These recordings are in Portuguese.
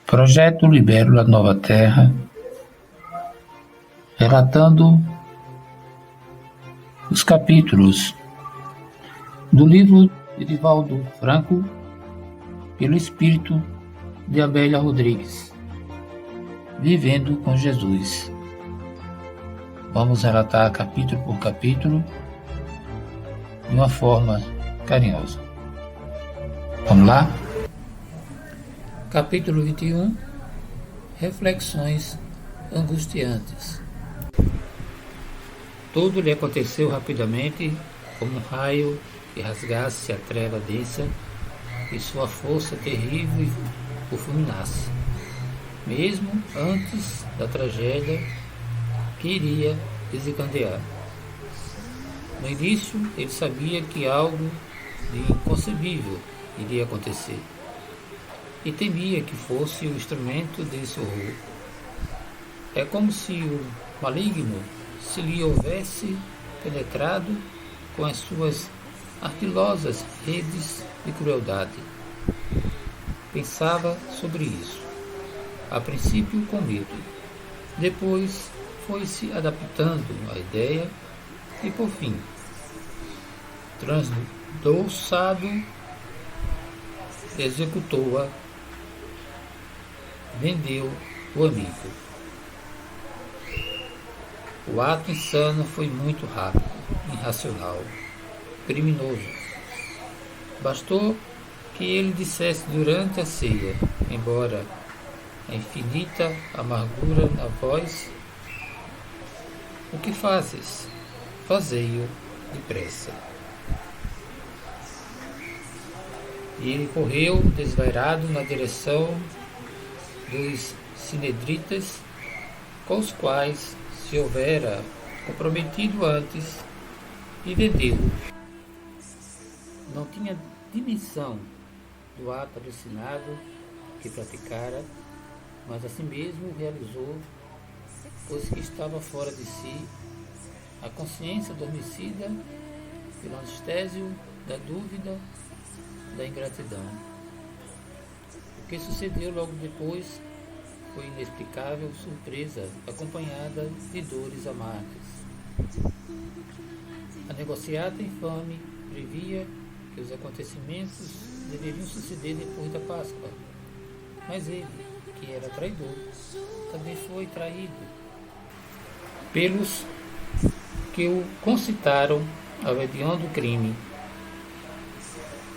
Projeto Libélula Nova Terra, relatando os capítulos do livro de Divaldo Franco, pelo espírito de Abélia Rodrigues, Vivendo com Jesus. Vamos relatar capítulo por capítulo de uma forma carinhosa. Vamos lá? Capítulo 21. Reflexões angustiantes. Tudo lhe aconteceu rapidamente, como um raio que rasgasse a treva densa e sua força terrível o fulminasse, mesmo antes da tragédia que iria desencadear. No início, ele sabia que algo de inconcebível iria acontecer e temia que fosse o instrumento desse horror. É como se o maligno se lhe houvesse penetrado com as suas artilosas redes de crueldade. Pensava sobre isso, a princípio com medo. Depois foi-se adaptando à ideia e, por fim, transdoçado, executou-a, vendeu o amigo. O ato insano foi muito rápido, irracional, criminoso. Bastou que ele dissesse durante a ceia, embora a infinita amargura na voz: "O que fazes? Fazei-o depressa." E ele correu desvairado na direção dos sinedritas, com os quais se houvera comprometido antes, e vendeu-o. Não tinha dimensão do ato alucinado que praticara, mas assim mesmo o realizou, pois que estava fora de si, a consciência adormecida pelo anestésio da dúvida, da ingratidão. O que sucedeu logo depois foi inexplicável surpresa, acompanhada de dores amargas. A negociata infame previa que os acontecimentos deveriam suceder depois da Páscoa, mas ele, que era traidor, também foi traído pelos que o concitaram ao hediondo crime.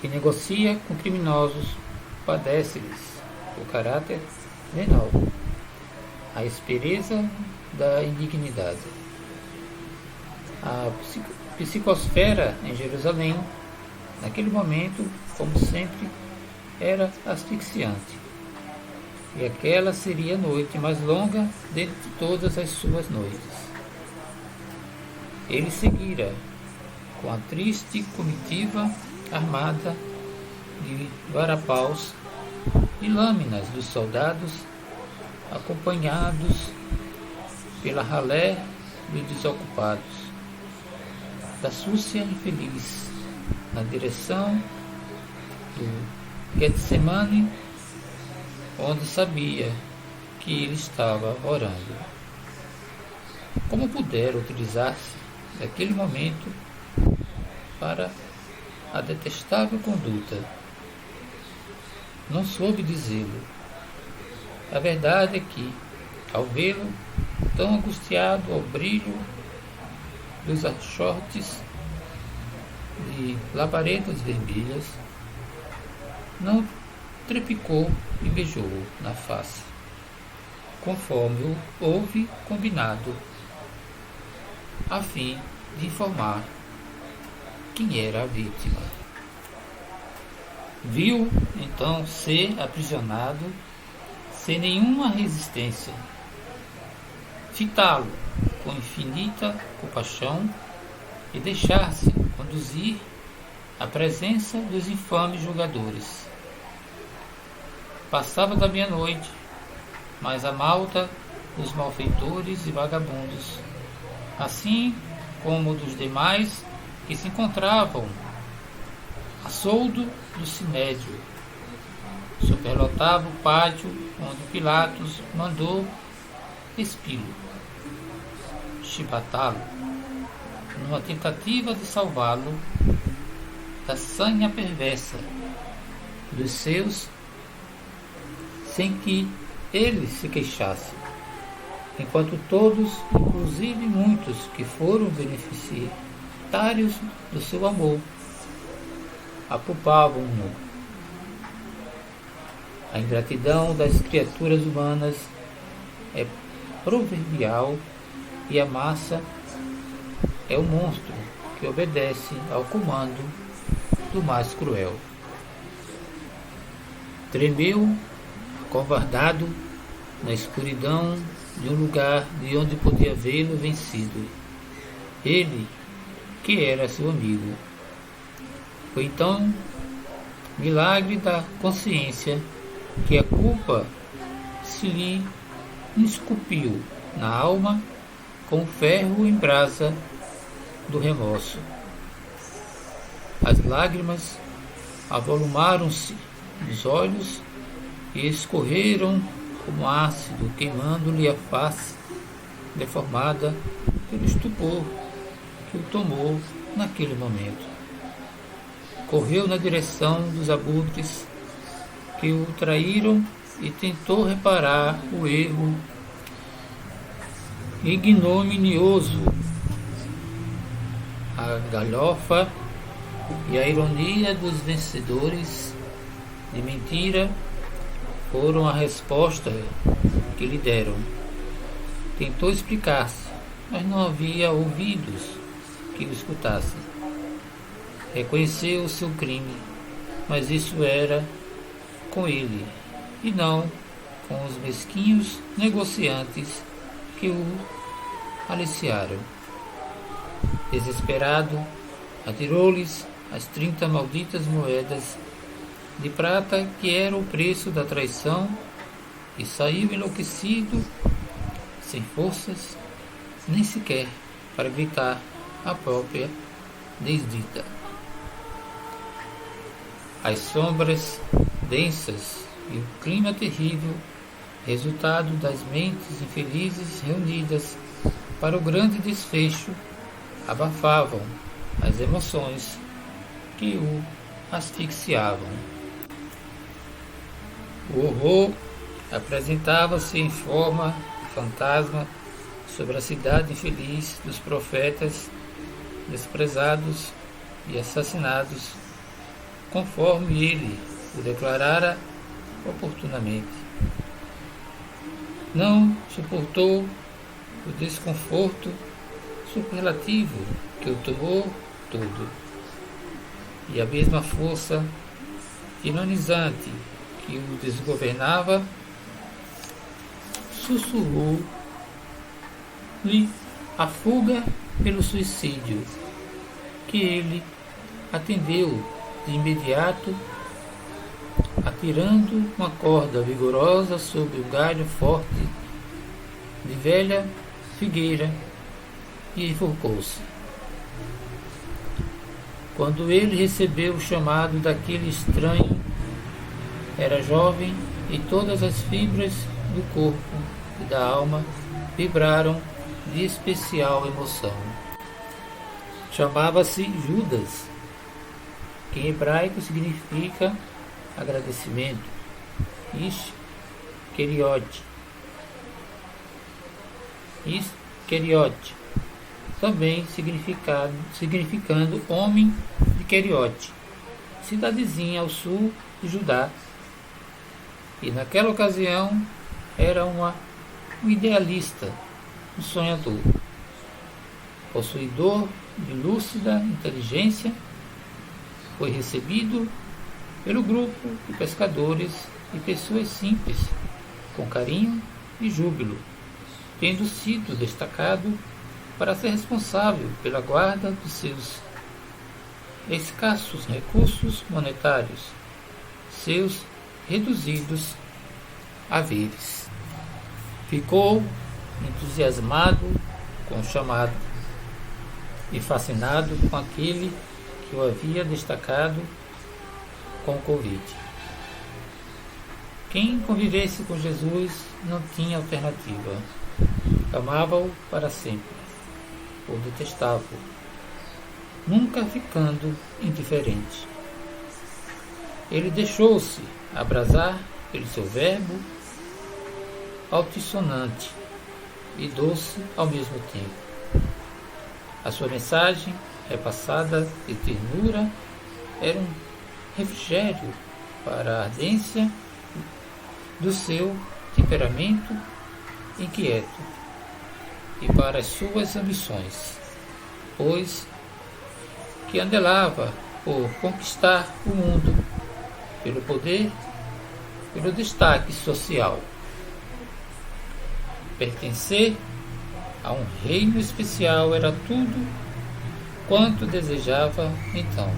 Que negocia com criminosos padece-lhes o caráter venal, a aspereza da indignidade. A psicosfera em Jerusalém, naquele momento, como sempre, era asfixiante. E aquela seria a noite mais longa dentre todas as suas noites. Ele seguira com a triste comitiva armada de varapaus e lâminas dos soldados, acompanhados pela ralé dos desocupados, da Súcia infeliz, na direção do Getsemane, onde sabia que ele estava orando. Como pudera utilizar-se daquele momento para a detestável conduta? Não soube dizê-lo. A verdade é que, ao vê-lo tão angustiado ao brilho dos achortes de labaredas vermelhas, não trepicou e beijou-o na face, conforme houve combinado, a fim de informar quem era a vítima. Viu então ser aprisionado sem nenhuma resistência, fitá-lo com infinita compaixão e deixar-se conduzir à presença dos infames julgadores. Passava da meia-noite, mas a malta dos malfeitores e vagabundos, assim como dos demais que se encontravam a soldo do sinédrio, superlotava o pátio onde Pilatos mandou expí-lo, chibatá-lo, numa tentativa de salvá-lo da sanha perversa dos seus, sem que ele se queixasse, enquanto todos, inclusive muitos que foram beneficiários do seu amor, apalpavam-no. A ingratidão das criaturas humanas é proverbial e a massa é o monstro que obedece ao comando do mais cruel. Tremeu, acovardado, na escuridão de um lugar de onde podia vê-lo vencido. Ele, que era seu amigo. Foi então milagre da consciência que a culpa se lhe esculpiu na alma com o ferro em brasa do remorso. As lágrimas avolumaram-se nos olhos e escorreram como ácido, queimando-lhe a face deformada pelo estupor que o tomou naquele momento. Correu na direção dos abutres que o traíram e tentou reparar o erro ignominioso. A galhofa e a ironia dos vencedores de mentira foram a resposta que lhe deram. Tentou explicar-se, mas não havia ouvidos que o escutassem. Reconheceu o seu crime, mas isso era com ele, e não com os mesquinhos negociantes que o aliciaram. Desesperado, atirou-lhes as 30 malditas moedas de prata que era o preço da traição e saiu enlouquecido, sem forças, nem sequer para gritar a própria desdita. As sombras densas e o clima terrível, resultado das mentes infelizes reunidas para o grande desfecho, abafavam as emoções que o asfixiavam. O horror apresentava-se em forma fantasma sobre a cidade infeliz dos profetas desprezados e assassinados, conforme ele o declarara oportunamente. Não suportou o desconforto superlativo que o tomou todo, e a mesma força tiranizante que o desgovernava sussurrou-lhe a fuga pelo suicídio, que ele atendeu de imediato, atirando uma corda vigorosa sobre um galho forte de velha figueira, e enforcou-se. Quando ele recebeu o chamado daquele estranho, era jovem e todas as fibras do corpo e da alma vibraram de especial emoção. Chamava-se Judas, que em hebraico significa agradecimento. Iscariote, também significando homem de Queriote, cidadezinha ao sul de Judá. E naquela ocasião era um idealista, um sonhador, possuidor de lúcida inteligência. Foi recebido pelo grupo de pescadores e pessoas simples com carinho e júbilo, tendo sido destacado para ser responsável pela guarda dos seus escassos recursos monetários, seus reduzidos haveres. Ficou entusiasmado com o chamado e fascinado com aquele que o havia destacado com o convite. Quem convivesse com Jesus não tinha alternativa. Amava-o para sempre, ou detestava-o, nunca ficando indiferente. Ele deixou-se abrasar pelo seu verbo, altissonante e doce ao mesmo tempo. A sua mensagem, repassada de ternura, era um refrigério para a ardência do seu temperamento inquieto e para as suas ambições, pois que andelava por conquistar o mundo pelo poder, pelo destaque social. Pertencer a um reino especial era tudo quanto desejava então,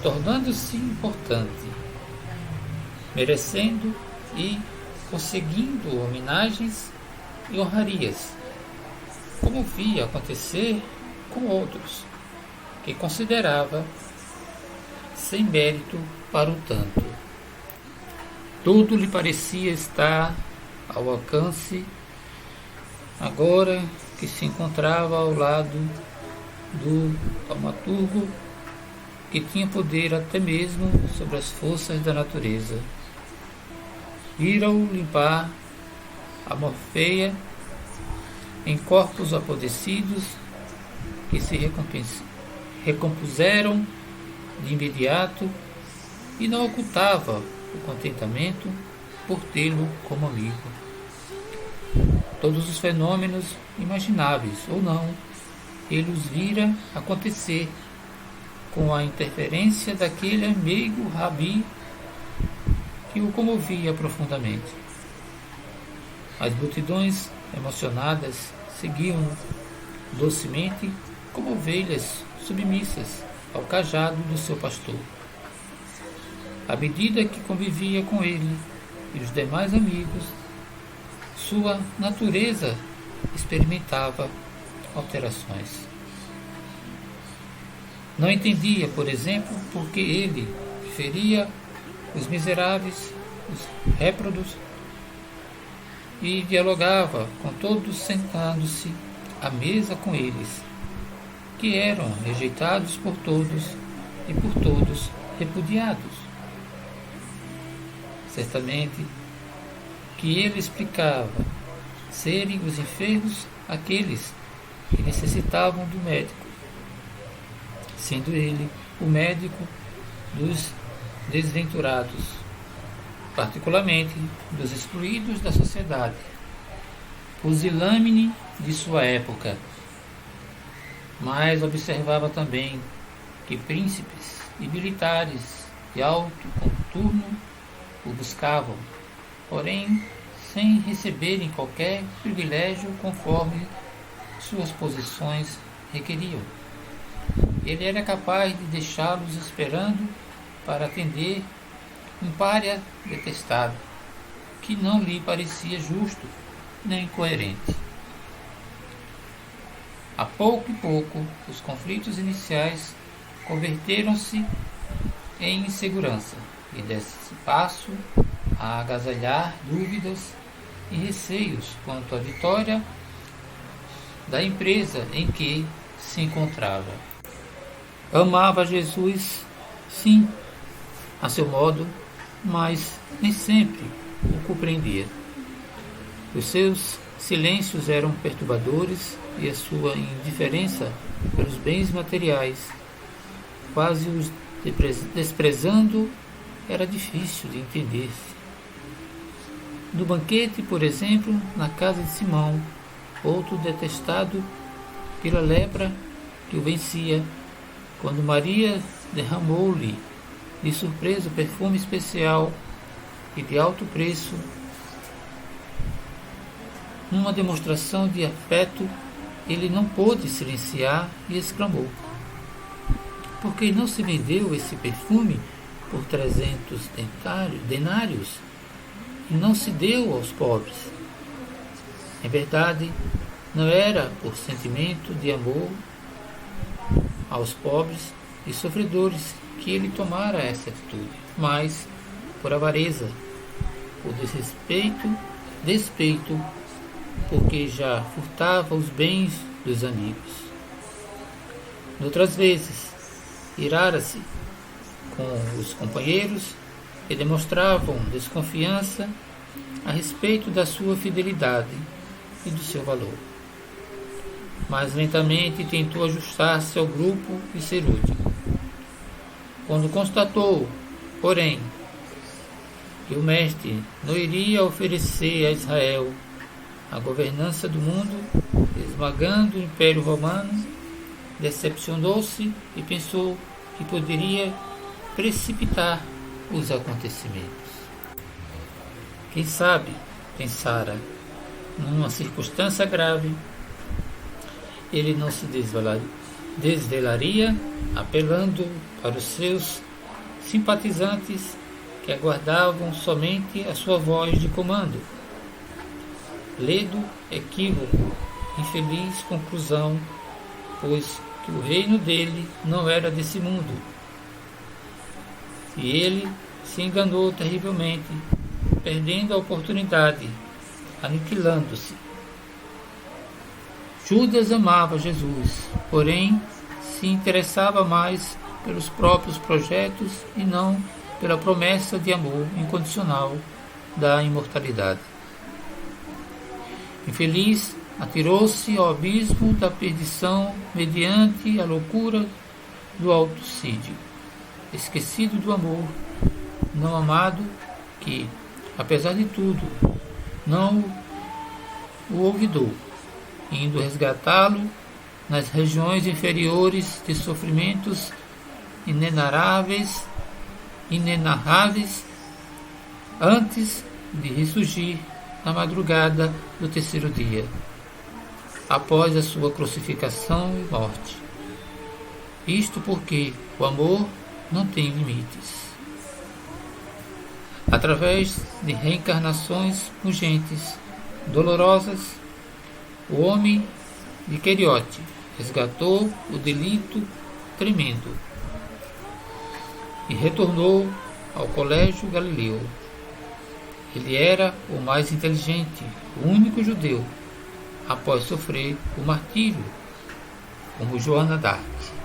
tornando-se importante, merecendo e conseguindo homenagens e honrarias, como via acontecer com outros, que considerava sem mérito para o tanto. Tudo lhe parecia estar ao alcance, agora que se encontrava ao lado do taumaturgo, que tinha poder até mesmo sobre as forças da natureza. Viram-o limpar a Morfeia em corpos apodrecidos que se recompuseram de imediato, e não ocultava o contentamento por tê-lo como amigo. Todos os fenômenos imagináveis ou não, ele os vira acontecer com a interferência daquele amigo rabi que o comovia profundamente. As multidões emocionadas seguiam-no docemente como ovelhas submissas ao cajado do seu pastor. À medida que convivia com ele e os demais amigos, sua natureza experimentava alterações. Não entendia, por exemplo, por que ele feria os miseráveis, os réprodos, e dialogava com todos sentando-se à mesa com eles, que eram rejeitados por todos e por todos repudiados. Certamente que ele explicava serem os enfermos aqueles que necessitavam do médico, sendo ele o médico dos desventurados, particularmente dos excluídos da sociedade, pusilânime de sua época. Mas observava também que príncipes e militares de alto contorno o buscavam, porém sem receberem qualquer privilégio conforme suas posições requeriam. Ele era capaz de deixá-los esperando para atender um pária detestado, que não lhe parecia justo nem coerente. A pouco e pouco, os conflitos iniciais converteram-se em insegurança e desse passo a agasalhar dúvidas e receios quanto à vitória da empresa em que se encontrava. Amava Jesus, sim, a seu modo, mas nem sempre o compreendia. Os seus silêncios eram perturbadores e a sua indiferença pelos bens materiais, quase os desprezando, era difícil de entender-se. No banquete, por exemplo, na casa de Simão, outro detestado pela lepra que o vencia, quando Maria derramou-lhe de surpresa perfume especial e de alto preço, numa demonstração de afeto, ele não pôde silenciar e exclamou: "Por que não se vendeu esse perfume por 300 denários e não se deu aos pobres?" Em verdade, não era por sentimento de amor aos pobres e sofredores que ele tomara essa atitude, mas por avareza, por despeito, porque já furtava os bens dos amigos. Noutras vezes, irara-se com os companheiros que demonstravam desconfiança a respeito da sua fidelidade e do seu valor. Mas lentamente tentou ajustar-se ao grupo e ser útil. Quando constatou, porém, que o mestre não iria oferecer a Israel a governança do mundo, esmagando o Império Romano, decepcionou-se e pensou que poderia precipitar os acontecimentos. Quem sabe, pensara, numa circunstância grave, ele não se desvelaria, apelando para os seus simpatizantes que aguardavam somente a sua voz de comando. Ledo, equívoco, infeliz conclusão, pois que o reino dele não era desse mundo. E ele se enganou terrivelmente, perdendo a oportunidade, aniquilando-se. Judas amava Jesus, porém se interessava mais pelos próprios projetos e não pela promessa de amor incondicional da imortalidade. Infeliz, atirou-se ao abismo da perdição mediante a loucura do autocídio, esquecido do amor não amado que, apesar de tudo, não o olvidou, indo resgatá-lo nas regiões inferiores de sofrimentos inenarráveis, antes de ressurgir na madrugada do terceiro dia, após a sua crucificação e morte. Isto porque o amor não tem limites. Através de reencarnações urgentes, dolorosas, o homem de Queriote resgatou o delito tremendo e retornou ao colégio Galileu. Ele era o mais inteligente, o único judeu, após sofrer o martírio, como Joana d'Arc.